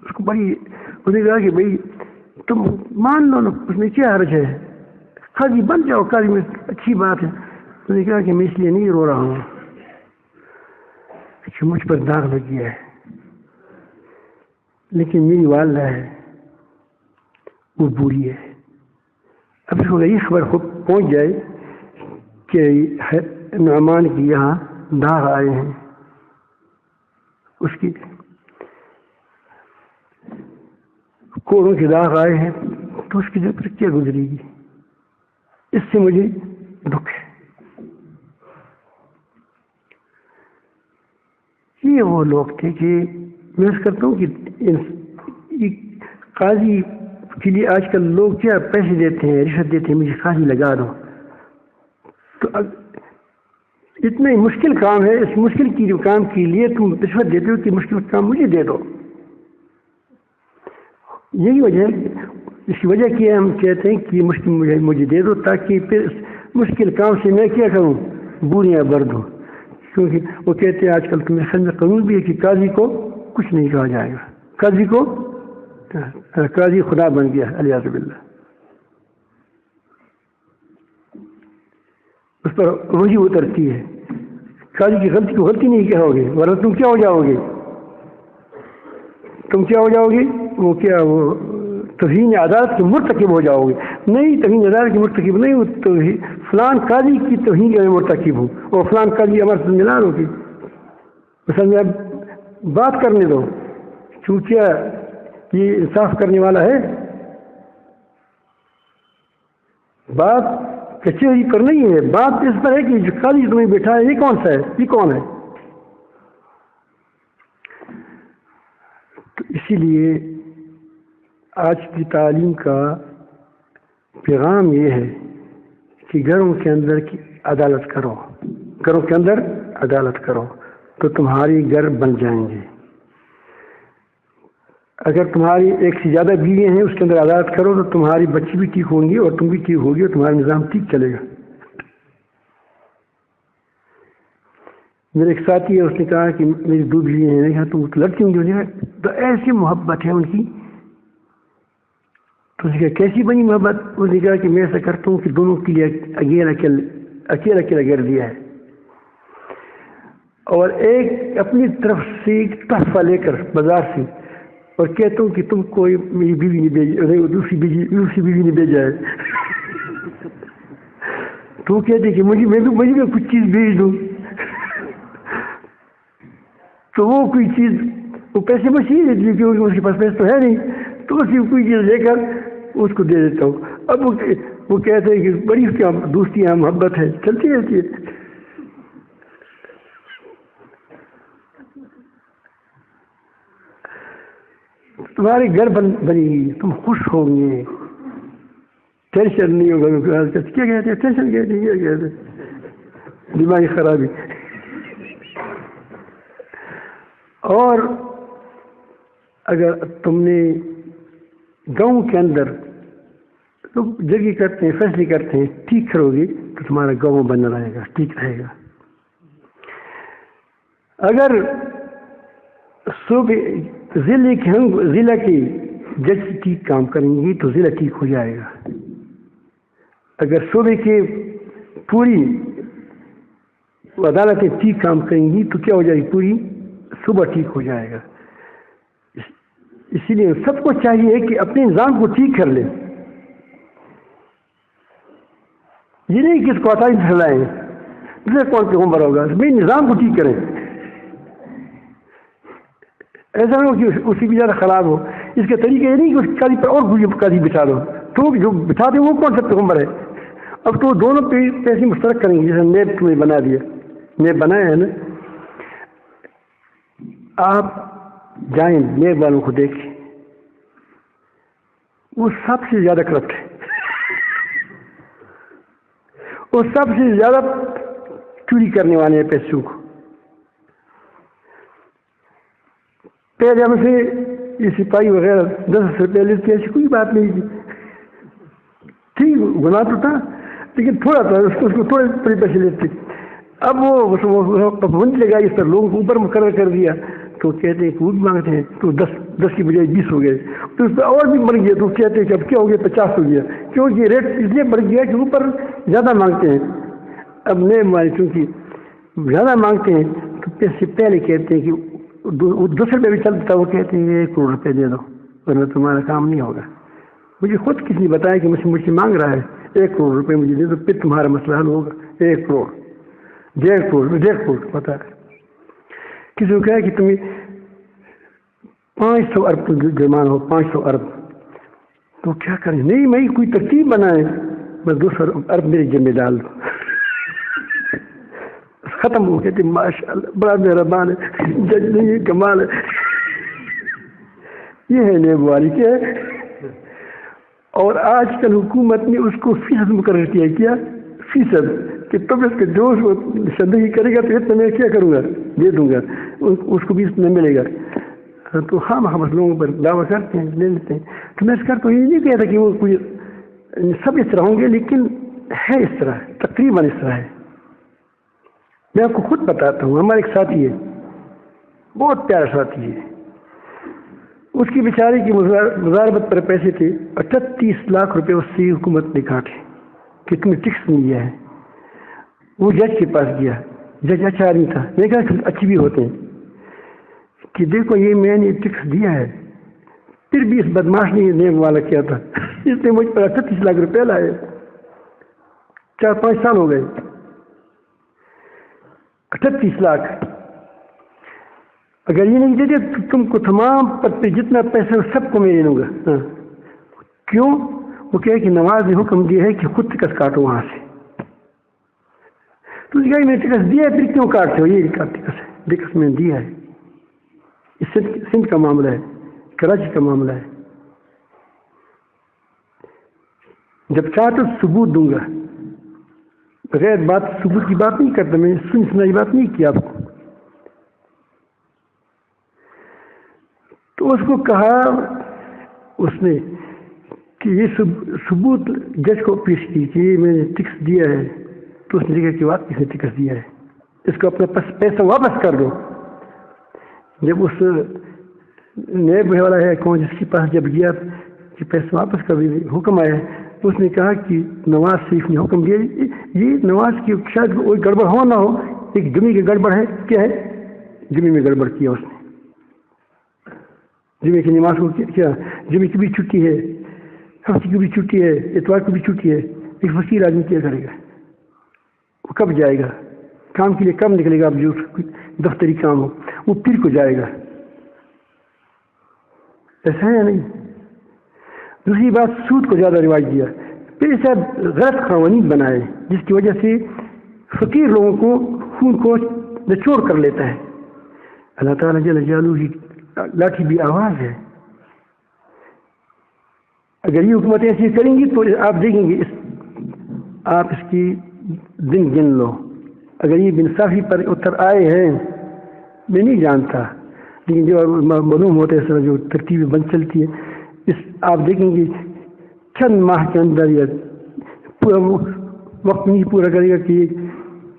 اس کو بڑی اس نے کہا کہ بھائی تم مان لو نا، اس میں کیا حرج ہے، قاضی بن جاؤ، قاضی میں اچھی بات ہے. اس نے کہا کہ میں اس لیے نہیں رو رہا ہوں کہ مجھ پر داغ لگ گیا ہے، لیکن میری والدہ ہے وہ بوڑھی ہے. اب اس کو یہ خبر خود پہنچ جائے کہ نعمان کی یہاں داغ آئے ہیں، اس کی کوڑوں کے داغ آئے ہیں، تو اس کی ذکر کیا گزرے گی. اس سے مجھے دکھ ہے. یہ وہ لوگ تھے کہ میں کرتا ہوں کہ قاضی کے لیے آج کل لوگ کیا پیسے دیتے ہیں، رشوت دیتے ہیں، مجھے قاضی لگا دو. تو اتنا ہی مشکل کام ہے، اس مشکل کی جو کام کے لیے تم رشوت دیتے ہو کہ مشکل کام مجھے دے دو. یہی وجہ ہے، اس کی وجہ کیا ہم کہتے ہیں کہ یہ مشکل مجھے دے دو تاکہ پھر اس مشکل کام سے میں کیا کروں، بوریاں بھر دوں. کیونکہ وہ کہتے ہیں آج کل تمہیں سمجھ میں قانون بھی ہے کہ قاضی کو کچھ نہیں کہا جائے گا، قاضی کو قاضی خدا بن گیا الیاذ باللہ. اس پر وہی اترتی ہے. قاضی کی غلطی کو غلطی نہیں کہو گے ورنہ تم کیا ہو جاؤ گے، تم کیا ہو جاؤ گے، وہ کیا وہ توہین عدالت کے مرتکب ہو جاؤ گے. نہیں، توہین عدالت کے مرتکب نہیں ہو، تو فلان قاضی کی توہین میں مرتکب ہوں اور فلان قاضی ہمارے ساتھ ملان ہوگی. مثلا میں بات کرنے دو، چونکہ یہ انصاف کرنے والا ہے. بات کچہری پر نہیں ہے، بات اس پر ہے کہ جو قاضی تمہیں بیٹھا ہے یہ کون سا ہے، یہ کون ہے. تو اسی لیے آج کی تعلیم کا پیغام یہ ہے کہ گھروں کے اندر کی عدالت کرو، گھروں کے اندر عدالت کرو تو تمہاری گھر بن جائیں گے. اگر تمہاری ایک سے زیادہ بیویاں ہیں اس کے اندر عدالت کرو تو تمہاری بچی بھی ٹھیک ہوں گی اور تم بھی ٹھیک ہوگی اور تمہارا نظام ٹھیک چلے گا. میرے ایک ساتھی ہے، اس نے کہا کہ میری 2 بیویاں ہیں. میں کہا تم لڑکی ہوں گی، تو ایسی محبت ہے ان کی. تو اس نے کہا کیسی بنی محبت؟ اس نے کہا کہ میں ایسا کرتا ہوں کہ دونوں کے لیے اکیلا گھر دیا ہے اور ایک اپنی طرف سے ایک تحفہ لے کر بازار سے اور کہتا ہوں کہ تم کو میری بیوی نے بھیجا، دوسری بیوی نے بھیجا ہے. تو وہ کہتے کہ مجھے بھی کچھ چیز بھیج دوں. تو وہ کوئی چیز، وہ پیسے مچھلی دیتی ہے کیونکہ اس کے پاس پیسے تو ہے نہیں، تو اس کی کوئی چیز لے کر اس کو دے دیتا ہوں. اب وہ کہتے ہیں کہ بڑی اس کی دوستی ہے، محبت ہے، چلتی رہتی ہے. تمہارے گھر بنے گی، تم خوش ہوں گے. ٹینشن نہیں ہوگا. کیا کہتے ہیں ٹینشن کہتے ہیں, کیا کہتے ہیں, دماغی خرابی. اور اگر تم نے گاؤں کے اندر تو جگہ کرتے ہیں, فیصلے کرتے ہیں, ٹھیک کرو گے تو تمہارا گاؤں بنا رہے گا, ٹھیک رہے گا. اگر صوبے ضلع کی جج ٹھیک کام کریں گی تو ضلع ٹھیک ہو جائے گا. اگر صوبے کے پوری عدالتیں ٹھیک کام کریں گی تو کیا ہو جائے گی, پوری صوبہ ٹھیک ہو جائے گا. اسی لیے سب کو چاہیے کہ اپنے نظام کو ٹھیک کر لیں. یہ نہیں کہ اس کو عطائی پھیلائیں, دوسرے کون پیغمبر ہوگا, میں نظام کو ٹھیک کریں. ایسا نہ ہو کہ اسی بھی زیادہ خراب ہو. اس کا طریقہ یہ نہیں کہ اس قاضی پر اور کوئی قاضی بٹھا دو, تو جو بٹھا دے وہ کون سا پیغمبر ہے. اب تو دونوں پیسے مشترک کریں گے, جیسے نیب تمہیں بنا دیا, نیب بنایا ہے نا. آپ جائیں نیب والوں کو دیکھیں, وہ سب سے زیادہ کرپٹ ہے, وہ سب سے زیادہ چوری کرنے والے ہیں پیسوں کو. پہلے ہم سے یہ سپاہی وغیرہ 10 روپئے لیتے, ایسی کوئی بات نہیں تھی. ٹھیک گناہ تو تھا لیکن تھوڑا تھا, اس کو تھوڑے پیسے لیتے. اب وہ پابندی لگائی, اس پر لوگوں کو اوپر مقرر کر دیا, تو کہتے ہیں کہ وہ بھی مانگتے ہیں, تو 10 کی بجائے 20 ہو گئے, تو اس پہ اور بھی بڑھ گیا, تو کہتے ہیں کہ اب کیا ہو گیا 50 ہو گیا, کیونکہ ریٹ اس لیے بڑھ گیا کہ اوپر زیادہ مانگتے ہیں. اب نئے والے چونکہ زیادہ مانگتے ہیں تو پیسے پہلے کہتے ہیں کہ 200 روپئے بھی چلتا, وہ کہتے ہیں 1 کروڑ روپئے دے دو ورنہ تمہارا کام نہیں ہوگا. مجھے خود کسی نے بتایا کہ مجھ سے مانگ رہا ہے 1 کروڑ روپئے مجھے دے دو, پھر تمہارا مسئلہ حل ہوگا. 1 کروڑ 1.5 کروڑ پتا ہے. کسی کو کہا کہ تمہیں 500 ارب جرمانہ ہو, 500 ارب, تو کیا کریں, نہیں میں کوئی ترتیب بنائے, بس 200 ارب میرے ذمہ ڈال دو. ختم ہو گئے. ماشاء اللہ بڑا مہربان ہے, جج نہیں ہے, کمال ہے. یہ ہے نیب والی کیا ہے. اور آج کل حکومت نے اس کو فیصد مقرر کیا فیصد, کہ تم اس کے جو زندگی کرے گا تو اتنا میں کیا کروں گا, دے دوں گا, اس کو بھی اتنا ملے گا. تو ہم لوگوں پر دعویٰ کرتے ہیں, لے لیتے ہیں. تو میں اس کا تو یہ نہیں کہتا کہ وہ کوئی سب اس طرح ہوں گے, لیکن ہے اس طرح, تقریباً اس طرح ہے. میں آپ کو خود بتاتا ہوں, ہمارا ایک ساتھی ہے, بہت پیارا ساتھی ہے. اس کی بیچاری کی مزاربت پر پیسے تھے, 38 لاکھ روپے اس سے حکومت نے کاٹے کہ تم نے ٹیکس نہیں دیا ہے. وہ جج کے پاس گیا, جج اچھا آدمی تھا, میں نے کہا اچھی بھی ہوتے ہیں, کہ دیکھو یہ میں نے ٹیکس دیا ہے, پھر بھی اس بدماش نے نیب والا کیا تھا, اس نے مجھ پر 38 لاکھ روپے لائے. 4-5 سال ہو گئے. 38 لاکھ اگر یہ نہیں دیتے تو تم کو تمام پر جتنا پیسہ سب کو میں لے لوں گا. کیوں؟ وہ کہے کہ نواز نے حکم دیا ہے کہ خود ٹکس کاٹو وہاں سے. تو اس میں ٹکس دیا ہے, پھر کیوں کاٹتے ہو؟ یہ ٹکس ہے, ٹکس میں دیا ہے. اس سندھ کا معاملہ ہے, کراچی کا معاملہ ہے. جب چاہ تو ثبوت دوں گا, بغیر بات ثبوت کی بات نہیں کرتا, میں نے سنائی بات نہیں کی آپ کو. تو اس کو کہا اس نے کہ یہ ثبوت جج کو پیش کی کہ میں نے ٹکس دیا ہے. تو اس نے دیکھا کہ واقعی اس نے ٹکس دیا ہے, اس کو اپنا پیسہ واپس کر دو. جب اس نیب والا ہے کون جس کے پاس جب گیا کہ پیسہ واپس کر دیں, حکم آیا ہے, تو اس نے کہا کہ نواز شریف نے حکم دیا. یہ نواز کی شاید کوئی گڑبڑ ہو نہ ہو, ایک جمعے کی گڑبڑ ہے. کیا ہے؟ جمعے میں گڑبڑ کیا اس نے. جمعے کی نماز کو کیا, جمعے کی بھی چھٹی ہے, ہفتے کی بھی چھٹی ہے, اتوار کی بھی چھٹی ہے. ایک فقیر آدمی کیا کرے گا؟ وہ کب جائے گا کام کے لیے؟ کب نکلے گا؟ اب جو دفتری کام ہو وہ پھر کو جائے گا. ایسا ہے یا نہیں؟ دوسری بات, سود کو زیادہ رواج دیا, پھر ایسا غلط قوانین بنائے جس کی وجہ سے فقیر لوگوں کو خون کو نچوڑ کر لیتا ہے. اللہ تعالیٰ جل جلالہ کی لاٹھی بھی آواز ہے. اگر یہ حکومتیں ایسی کریں گی تو آپ دیکھیں گے آپ اس کی دن گن لو. اگر یہ بنصافی پر اتر آئے ہیں میں نہیں جانتا، لیکن جو معلوم ہوتا ہے سر جو ترتیبیں بند چلتی ہے آپ دیکھیں گے چند ماہ کے اندر یا پورا وقت نہیں پورا کرے گا کہ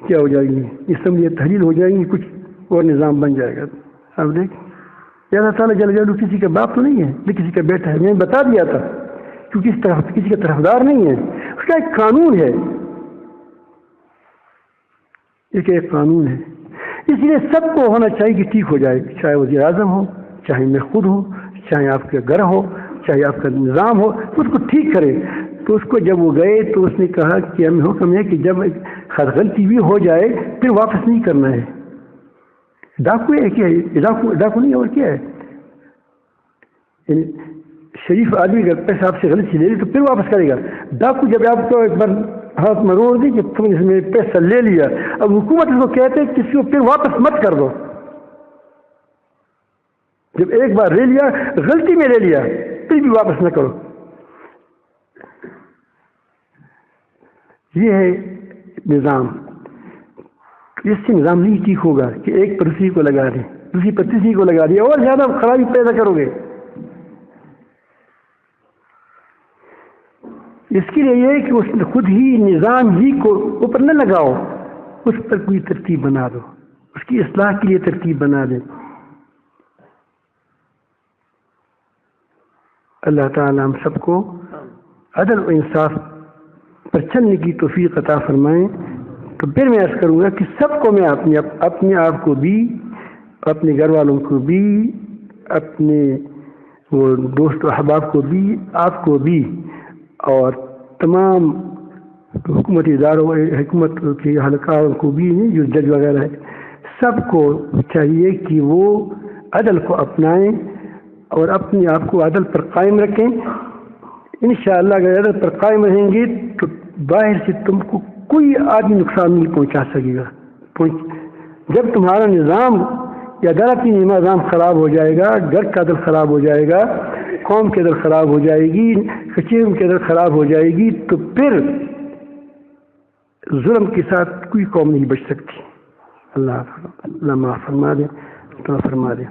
کیا ہو جائے گی، اسمبلی تحلیل ہو جائیں گی، کچھ اور نظام بن جائے گا. آپ دیکھ اللہ تعالیٰ جل جلالہ کسی کا باپ تو نہیں ہے لیکن کسی کا بیٹا ہے. میں نے بتا دیا تھا کیونکہ کسی کا طرفدار نہیں ہے، اس کا ایک قانون ہے، ایک قانون ہے. اس لیے سب کو ہونا چاہیے کہ ٹھیک ہو جائے، چاہے وزیر اعظم ہو، چاہے میں خود ہوں، چاہے آپ کا گھر ہو، چاہے آپ کا نظام ہو، اس کو ٹھیک کرے. تو اس کو جب وہ گئے تو اس نے کہا کہ ہمیں حکم ہے کہ جب غلطی بھی ہو جائے پھر واپس نہیں کرنا ہے. ڈاکو ہے کیا ہے؟ ڈاکو نہیں اور کیا ہے؟ یعنی شریف آدمی اگر پیسہ آپ سے غلطی لے لے تو پھر واپس کرے گا. ڈاکو جب آپ کو ایک بار ہاتھ میں روڑ دی کہ تم نے اس میں پیسہ لے لیا، اب حکومت اس کو کہتے ہیں کسی کو پھر واپس مت کر دو. جب ایک بار لے لیا، غلطی میں لے لیا، پھر بھی واپس نہ کرو. یہ ہے نظام. اس سے نظام نہیں ٹھیک ہوگا کہ ایک پر دوسری کو لگا دیں، دوسری پر تیسری کو لگا دیا اور زیادہ خرابی پیدا کرو گے. اس کے لیے یہ کہ اس خود ہی نظام ہی کو اوپر نہ لگاؤ، اس پر کوئی ترتیب بنا دو، اس کی اصلاح کے لیے ترتیب بنا دیں. اللہ تعالی ہم سب کو عدل و انصاف پر چلنے کی توفیق عطا فرمائیں. تو پھر میں عرض کروں گا کہ سب کو میں اپنے آپ کو بھی، اپنے گھر والوں کو بھی، اپنے وہ دوست و احباب کو بھی، آپ کو بھی، اور تمام حکومتی اداروں حکومت کے اہلکاروں کو بھی، جو جج وغیرہ ہے، سب کو چاہیے کہ وہ عدل کو اپنائیں اور اپنے آپ کو عدل پر قائم رکھیں. انشاءاللہ اگر عدل پر قائم رہیں گے تو باہر سے تم کو کوئی آدمی نقصان نہیں پہنچا سکے گا. جب تمہارا نظام یا عدالتی نظام خراب ہو جائے گا، گھر کا عدل خراب ہو جائے گا، قوم کی عدل خراب ہو جائے گی، کچہریوں کی عدل خراب ہو جائے گی، تو پھر ظلم کے ساتھ کوئی قوم نہیں بچ سکتی. اللہ معاف فرما دے، تو فرما دے.